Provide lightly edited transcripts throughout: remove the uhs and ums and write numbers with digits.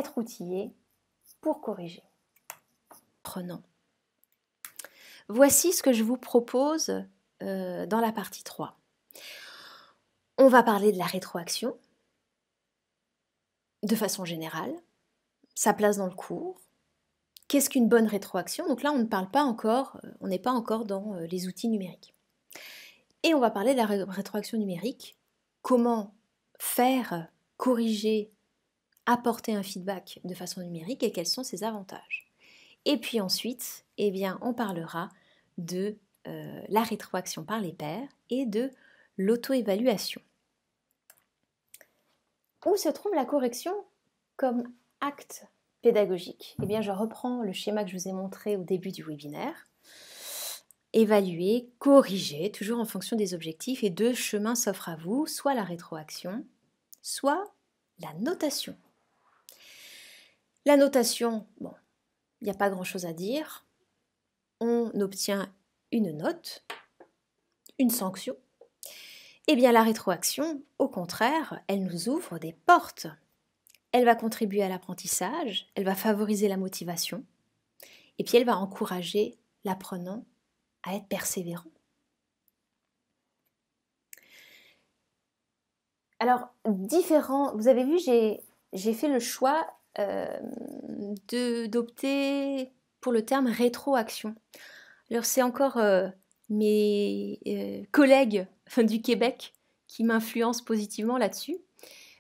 être outillé pour corriger. Prenons. Voici ce que je vous propose dans la partie 3. On va parler de la rétroaction de façon générale, sa place dans le cours. Qu'est-ce qu'une bonne rétroaction? Donc là, on ne parle pas encore, on n'est pas encore dans les outils numériques. Et on va parler de la rétroaction numérique, comment faire, corriger, apporter un feedback de façon numérique et quels sont ses avantages. Et puis ensuite, eh bien, on parlera de la rétroaction par les pairs et de l'auto-évaluation. Où se trouve la correction comme acte pédagogique? Eh bien, je reprends le schéma que je vous ai montré au début du webinaire. Évaluer, corriger, toujours en fonction des objectifs, et 2 chemins s'offrent à vous, soit la rétroaction, soit la notation. La notation, bon, il n'y a pas grand-chose à dire. On obtient une note, une sanction. Eh bien, la rétroaction, au contraire, elle nous ouvre des portes. Elle va contribuer à l'apprentissage, elle va favoriser la motivation, et puis elle va encourager l'apprenant à être persévérant. Alors, vous avez vu, j'ai fait le choix d'opter pour le terme rétroaction. Alors, c'est encore mes collègues du Québec qui m'influencent positivement là-dessus.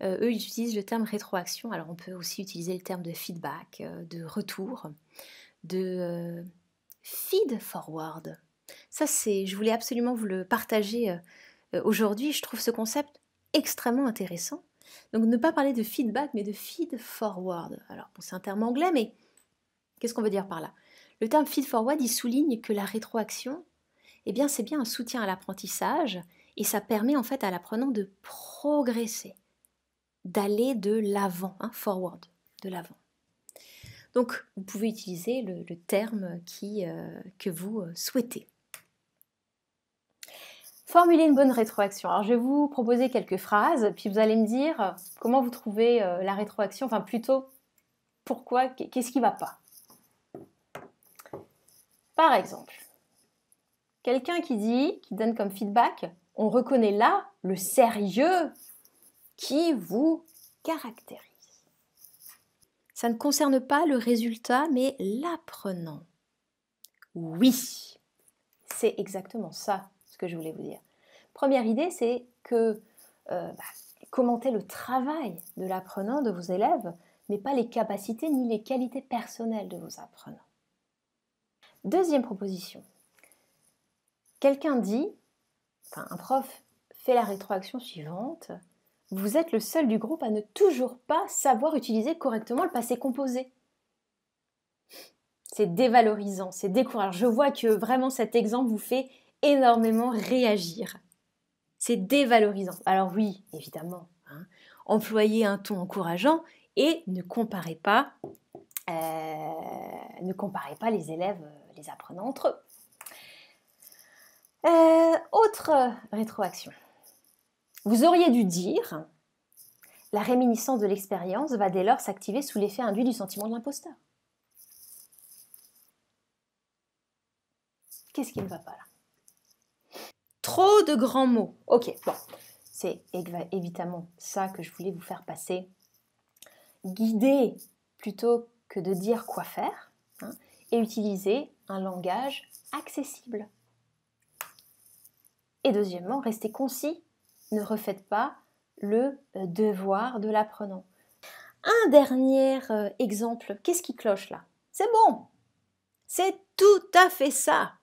Eux, ils utilisent le terme rétroaction. Alors, on peut aussi utiliser le terme de feedback, de retour, de feed forward. Ça, je voulais absolument vous le partager aujourd'hui. Je trouve ce concept extrêmement intéressant. Donc, ne pas parler de feedback, mais de feed forward. Alors, bon, c'est un terme anglais, mais qu'est-ce qu'on veut dire par là? Le terme feed forward, il souligne que la rétroaction, eh bien, c'est bien un soutien à l'apprentissage et ça permet en fait à l'apprenant de progresser, d'aller de l'avant, forward, de l'avant. Donc, vous pouvez utiliser le terme que vous souhaitez. Formuler une bonne rétroaction. Alors, je vais vous proposer quelques phrases, puis vous allez me dire comment vous trouvez la rétroaction, enfin plutôt, pourquoi, qu'est-ce qui ne va pas. Par exemple, quelqu'un qui donne comme feedback, on reconnaît là le sérieux qui vous caractérise. Ça ne concerne pas le résultat, mais l'apprenant. Oui, c'est exactement ça ce que je voulais vous dire. Première idée, c'est que commentez le travail de l'apprenant, de vos élèves, mais pas les capacités ni les qualités personnelles de vos apprenants. Deuxième proposition. Quelqu'un dit, un prof fait la rétroaction suivante. Vous êtes le seul du groupe à ne toujours pas savoir utiliser correctement le passé composé. C'est dévalorisant, c'est décourageant. Je vois que vraiment cet exemple vous fait énormément réagir. C'est dévalorisant. Alors oui, évidemment, employez un ton encourageant et ne comparez pas les élèves, les apprenants entre eux. Autre rétroaction. Vous auriez dû dire, la réminiscence de l'expérience va dès lors s'activer sous l'effet induit du sentiment de l'imposteur. Qu'est-ce qui ne va pas là? Trop de grands mots. Ok, bon, c'est évidemment ça que je voulais vous faire passer. Guider plutôt que de dire quoi faire, et utiliser un langage accessible. Et deuxièmement, restez concis. Ne refaites pas le devoir de l'apprenant. Un dernier exemple, qu'est-ce qui cloche là? C'est bon, c'est tout à fait ça.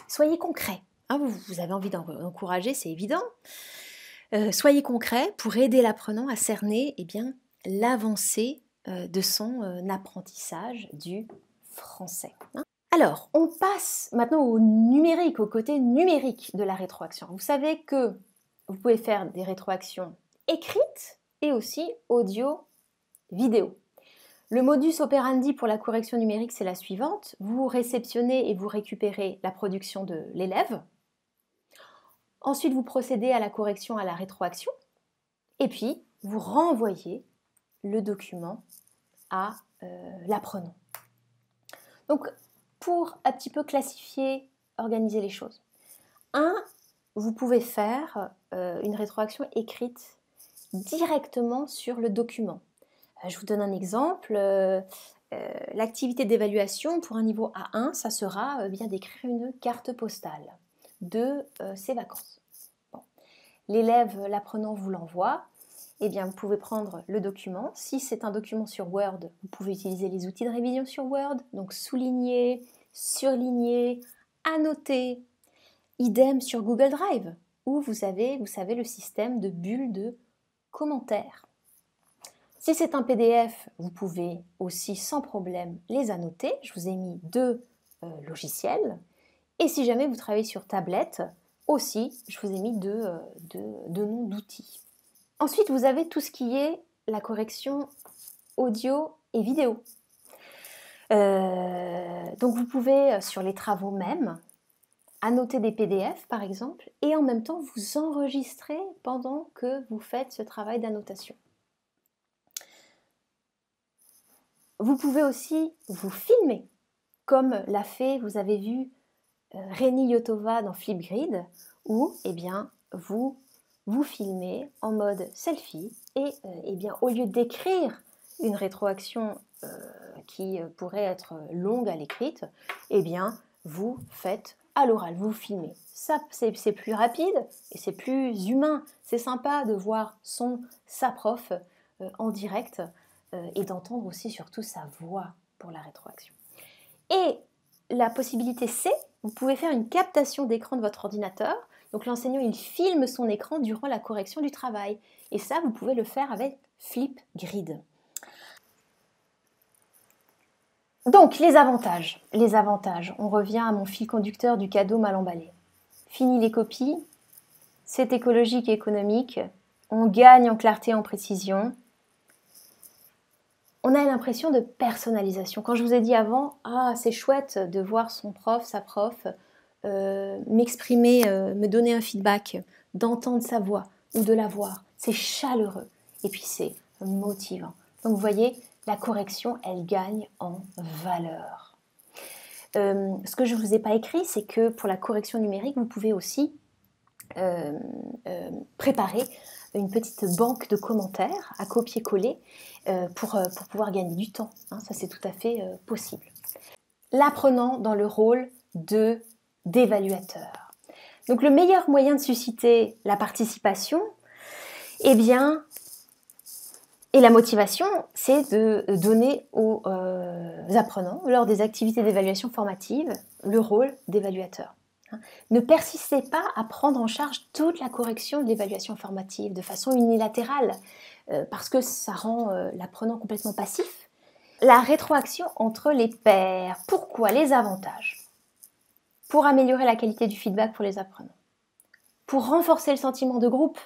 Soyez concret. Vous avez envie d'encourager, c'est évident. Soyez concret pour aider l'apprenant à cerner l'avancée de son apprentissage du français. Alors, on passe maintenant au numérique, au côté numérique de la rétroaction. Vous savez que vous pouvez faire des rétroactions écrites et aussi audio-vidéo. Le modus operandi pour la correction numérique, c'est la suivante. Vous réceptionnez et vous récupérez la production de l'élève. Ensuite, vous procédez à la correction, à la rétroaction. Et puis, vous renvoyez le document à l'apprenant. Donc, pour un petit peu classifier, organiser les choses. Vous pouvez faire une rétroaction écrite directement sur le document. Je vous donne un exemple. L'activité d'évaluation pour un niveau A1, ça sera bien d'écrire une carte postale de ses vacances. Bon. L'élève, l'apprenant vous l'envoie. Eh bien, vous pouvez prendre le document. Si c'est un document sur Word, vous pouvez utiliser les outils de révision sur Word, donc souligner, surligner, annoter. Idem sur Google Drive, où vous avez, le système de bulles de commentaires. Si c'est un PDF, vous pouvez aussi sans problème les annoter. Je vous ai mis 2 logiciels. Et si jamais vous travaillez sur tablette, aussi, je vous ai mis deux noms d'outils. Ensuite, vous avez tout ce qui est la correction audio et vidéo. Donc vous pouvez, sur les travaux même, annoter des PDF par exemple, et en même temps vous enregistrer pendant que vous faites ce travail d'annotation. Vous pouvez aussi vous filmer, comme l'a fait, vous avez vu, Rémi Yotova dans Flipgrid, où eh bien, vous filmez en mode selfie et eh bien, au lieu d'écrire une rétroaction qui pourrait être longue à l'écrite, eh bien, vous faites à l'oral, vous filmez. Ça, c'est plus rapide et c'est plus humain. C'est sympa de voir sa prof en direct et d'entendre aussi surtout sa voix pour la rétroaction. Et la possibilité C, vous pouvez faire une captation d'écran de votre ordinateur. Donc l'enseignant, il filme son écran durant la correction du travail. Et ça, vous pouvez le faire avec Flipgrid. Donc, les avantages. On revient à mon fil conducteur du cadeau mal emballé. Fini les copies, c'est écologique et économique, on gagne en clarté et en précision. On a l'impression de personnalisation. Quand je vous ai dit avant, c'est chouette de voir son prof, sa prof, m'exprimer, me donner un feedback, d'entendre sa voix ou de la voir. C'est chaleureux et puis c'est motivant. Donc vous voyez, la correction, elle gagne en valeur. Ce que je ne vous ai pas écrit, c'est que pour la correction numérique, vous pouvez aussi préparer une petite banque de commentaires à copier-coller pour pouvoir gagner du temps. Ça, c'est tout à fait possible. L'apprenant dans le rôle d'évaluateur. Donc, le meilleur moyen de susciter la participation, eh bien, et la motivation, c'est de donner aux apprenants, lors des activités d'évaluation formative, le rôle d'évaluateur. Ne persistez pas à prendre en charge toute la correction de l'évaluation formative de façon unilatérale, parce que ça rend l'apprenant complètement passif. La rétroaction entre les pairs. Pourquoi? Les avantages. Pour améliorer la qualité du feedback pour les apprenants. Pour renforcer le sentiment de groupe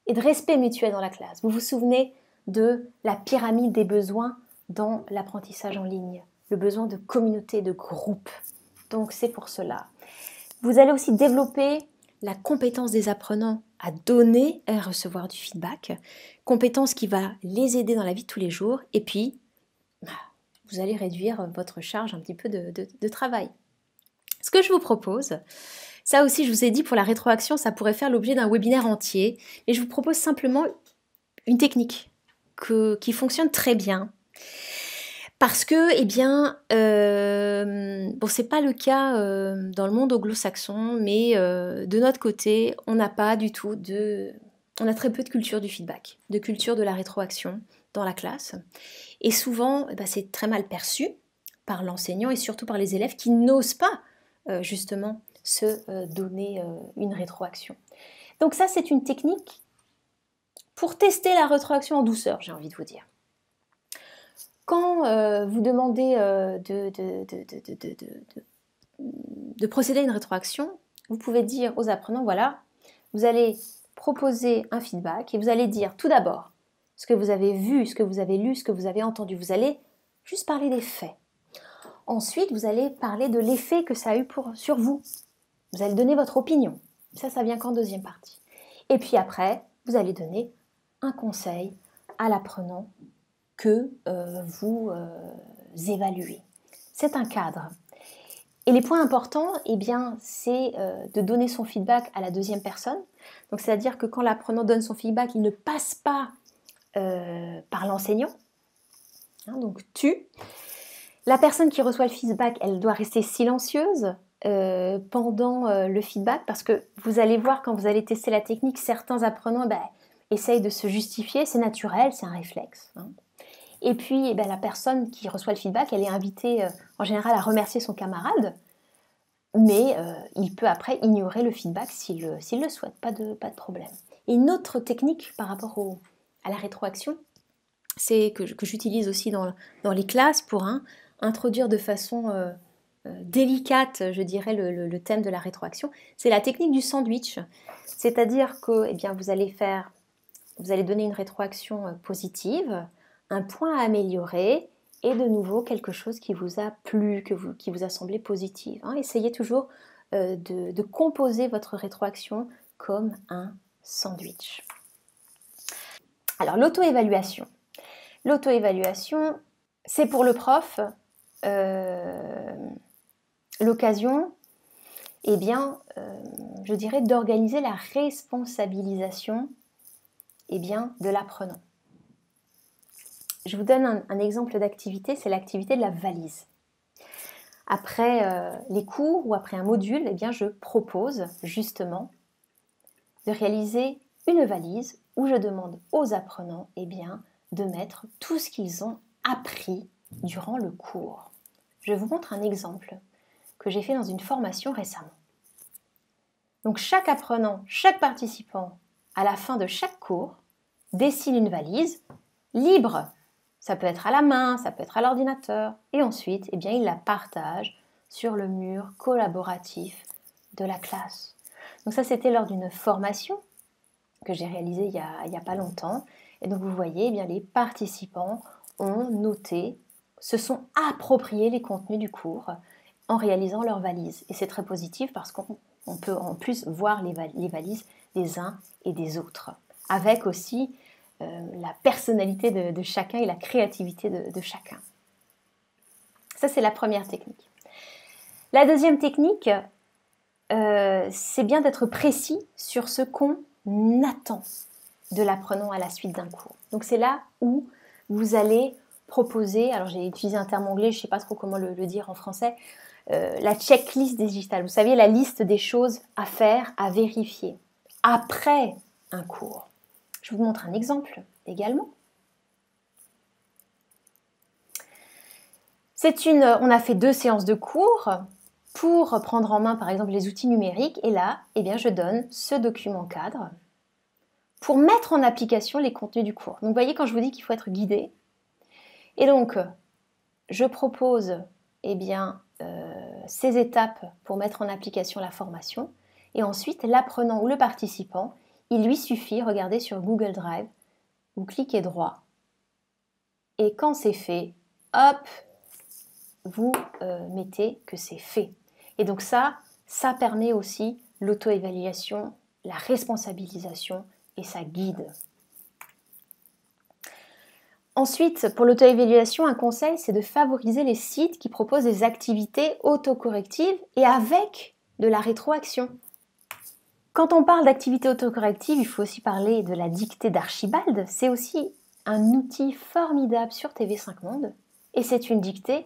et de respect mutuel dans la classe. Vous vous souvenez de la pyramide des besoins dans l'apprentissage en ligne. Le besoin de communauté, de groupe. Donc c'est pour cela. Vous allez aussi développer la compétence des apprenants à donner et à recevoir du feedback. Compétence qui va les aider dans la vie de tous les jours. Et puis, vous allez réduire votre charge un petit peu de travail. Ce que je vous propose, ça aussi je vous ai dit pour la rétroaction, ça pourrait faire l'objet d'un webinaire entier. Mais je vous propose simplement une technique qui fonctionne très bien. Parce que, eh bien, c'est pas le cas dans le monde anglo-saxon, mais de notre côté, on n'a pas du tout on a très peu de culture du feedback, de culture de la rétroaction dans la classe. Et souvent, c'est très mal perçu par l'enseignant et surtout par les élèves qui n'osent pas, justement, se donner une rétroaction. Donc ça, c'est une technique pour tester la rétroaction en douceur, j'ai envie de vous dire. Quand vous demandez de procéder à une rétroaction, vous pouvez dire aux apprenants, voilà, vous allez proposer un feedback et vous allez dire tout d'abord ce que vous avez vu, ce que vous avez lu, ce que vous avez entendu. Vous allez juste parler des faits. Ensuite, vous allez parler de l'effet que ça a eu sur vous. Vous allez donner votre opinion. Ça vient qu'en deuxième partie. Et puis après, vous allez donner un conseil à l'apprenant que vous évaluez. C'est un cadre. Et les points importants, eh bien, c'est de donner son feedback à la deuxième personne. Donc, c'est-à-dire que quand l'apprenant donne son feedback, il ne passe pas par l'enseignant. Hein, donc, tu. La personne qui reçoit le feedback, elle doit rester silencieuse pendant le feedback, parce que vous allez voir quand vous allez tester la technique, certains apprenants essayent de se justifier, c'est naturel, c'est un réflexe. Hein. Et puis la personne qui reçoit le feedback, elle est invitée en général à remercier son camarade, mais il peut après ignorer le feedback s'il le souhaite, pas de problème. Et une autre technique par rapport à la rétroaction, c'est que j'utilise aussi dans les classes pour introduire de façon délicate, je dirais, le thème de la rétroaction, c'est la technique du sandwich. C'est-à-dire que vous allez donner une rétroaction positive, un point à améliorer et de nouveau quelque chose qui vous a plu, qui vous a semblé positif. Hein. Essayez toujours de composer votre rétroaction comme un sandwich. Alors l'auto-évaluation. L'auto-évaluation, c'est pour le prof l'occasion, je dirais, d'organiser la responsabilisation de l'apprenant. Je vous donne un exemple d'activité, c'est l'activité de la valise. Après les cours ou après un module, je propose justement de réaliser une valise où je demande aux apprenants de mettre tout ce qu'ils ont appris durant le cours. Je vous montre un exemple que j'ai fait dans une formation récemment. Donc chaque apprenant, chaque participant, à la fin de chaque cours, dessine une valise libre. Ça peut être à la main, ça peut être à l'ordinateur. Et ensuite, il la partage sur le mur collaboratif de la classe. Donc ça, c'était lors d'une formation que j'ai réalisée il y a pas longtemps. Et donc vous voyez, les participants ont noté, se sont appropriés les contenus du cours en réalisant leur valise. Et c'est très positif parce qu'on peut en plus voir les valises des uns et des autres. Avec aussi la personnalité de chacun et la créativité de chacun. Ça, c'est la première technique. La deuxième technique, c'est bien d'être précis sur ce qu'on attend de l'apprenant à la suite d'un cours. Donc, c'est là où vous allez proposer, alors j'ai utilisé un terme anglais, je ne sais pas trop comment le dire en français, la checklist digitale. Vous savez, la liste des choses à faire, à vérifier après un cours. Je vous montre un exemple également. On a fait 2 séances de cours pour prendre en main par exemple les outils numériques et là, je donne ce document cadre pour mettre en application les contenus du cours. Donc vous voyez quand je vous dis qu'il faut être guidé. Et donc, je propose ces étapes pour mettre en application la formation et ensuite l'apprenant ou le participant, il lui suffit, regardez sur Google Drive, vous cliquez droit et quand c'est fait, hop, vous mettez que c'est fait. Et donc ça permet aussi l'auto-évaluation, la responsabilisation et ça guide. Ensuite, pour l'auto-évaluation, un conseil, c'est de favoriser les sites qui proposent des activités autocorrectives et avec de la rétroaction. Quand on parle d'activité autocorrective, il faut aussi parler de la dictée d'Archibald. C'est aussi un outil formidable sur TV5 Monde et c'est une dictée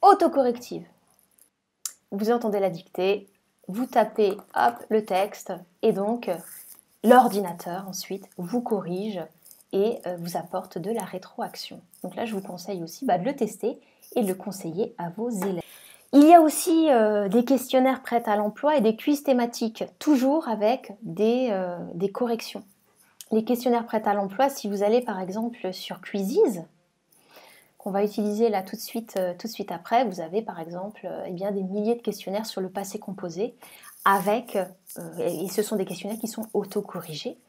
autocorrective. Vous entendez la dictée, vous tapez le texte et donc l'ordinateur ensuite vous corrige et vous apporte de la rétroaction. Donc là, je vous conseille aussi de le tester et de le conseiller à vos élèves. Il y a aussi des questionnaires prêts à l'emploi et des quiz thématiques, toujours avec des corrections. Les questionnaires prêts à l'emploi, si vous allez par exemple sur Quizzes, qu'on va utiliser là tout de suite après, vous avez par exemple des milliers de questionnaires sur le passé composé, et ce sont des questionnaires qui sont auto-corrigés.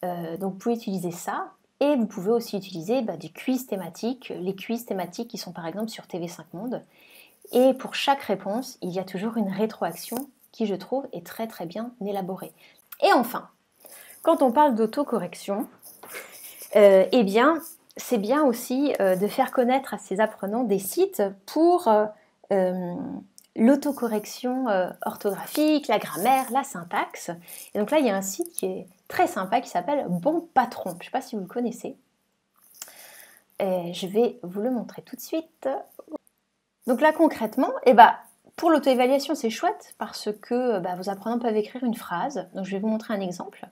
Donc vous pouvez utiliser ça, et vous pouvez aussi utiliser des quiz thématiques, les quiz thématiques qui sont par exemple sur TV5 Monde. Et pour chaque réponse, il y a toujours une rétroaction qui, je trouve, est très très bien élaborée. Et enfin, quand on parle d'autocorrection, c'est bien aussi de faire connaître à ces apprenants des sites pour l'autocorrection orthographique, la grammaire, la syntaxe. Et donc là, il y a un site qui est très sympa qui s'appelle Bon Patron. Je ne sais pas si vous le connaissez. Et je vais vous le montrer tout de suite. Donc là, concrètement, pour l'auto-évaluation, c'est chouette parce que vos apprenants peuvent écrire une phrase. Donc je vais vous montrer un exemple.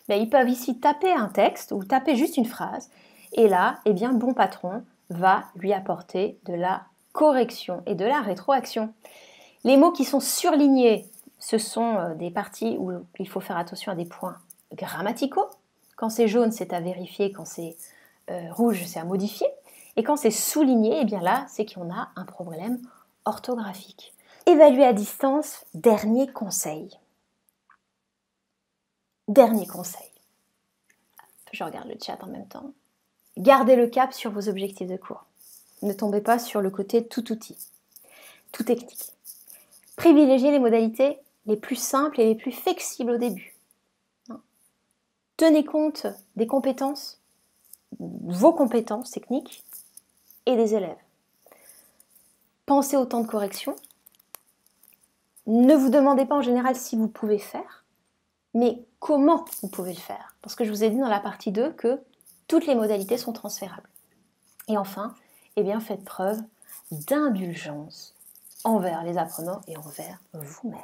Ils peuvent ici taper un texte ou taper juste une phrase. Et là, Bon Patron va lui apporter de la correction et de la rétroaction. Les mots qui sont surlignés, ce sont des parties où il faut faire attention à des points grammaticaux. Quand c'est jaune, c'est à vérifier. Quand c'est rouge, c'est à modifier. Et quand c'est souligné, là, c'est qu'on a un problème orthographique. Évaluer à distance, dernier conseil. Dernier conseil. Je regarde le chat en même temps. Gardez le cap sur vos objectifs de cours. Ne tombez pas sur le côté tout outil, tout technique. Privilégiez les modalités les plus simples et les plus flexibles au début. Tenez compte des compétences, vos compétences techniques et des élèves. Pensez au temps de correction. Ne vous demandez pas en général si vous pouvez faire, mais comment vous pouvez le faire. Parce que je vous ai dit dans la partie 2 que toutes les modalités sont transférables. Et enfin, faites preuve d'indulgence envers les apprenants et envers vous-même.